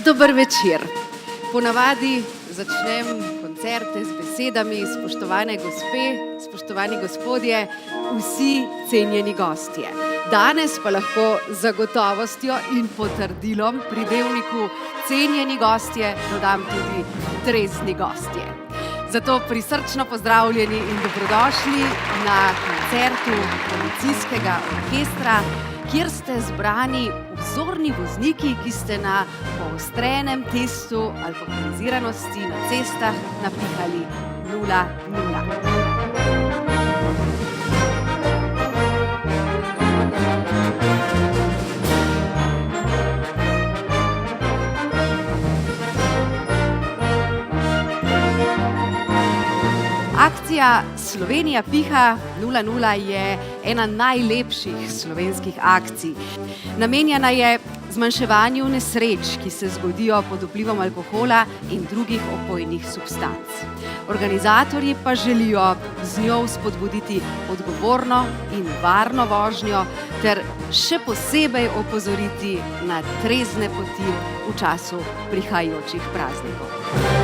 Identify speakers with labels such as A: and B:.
A: Dober večer. Ponavadi začnem koncerte z besedami: spoštovane gospe, spoštovani gospodje, vsi cenjeni gostje. Danes pa lahko z zagotovostjo in potrdilom pridevniku cenjeni gostje dodam tudi trezni gostje. Zato prisrčno pozdravljeni in dobrodošli na koncertu Policijskega orkestra, kjer ste zbrani vzorni vozniki, ki ste na poostrenem testu alkoholiziranosti na cestah napihali 0,0. Akcija Slovenija piha 0,0 je ena najlepših slovenskih akcij. Namenjena je zmanjševanju nesreč, ki se zgodijo pod vplivom alkohola in drugih opojnih substanc. Organizatorji pa želijo z njo spodbuditi odgovorno in varno vožnjo ter še posebej opozoriti na trezne poti v času prihajajočih praznikov.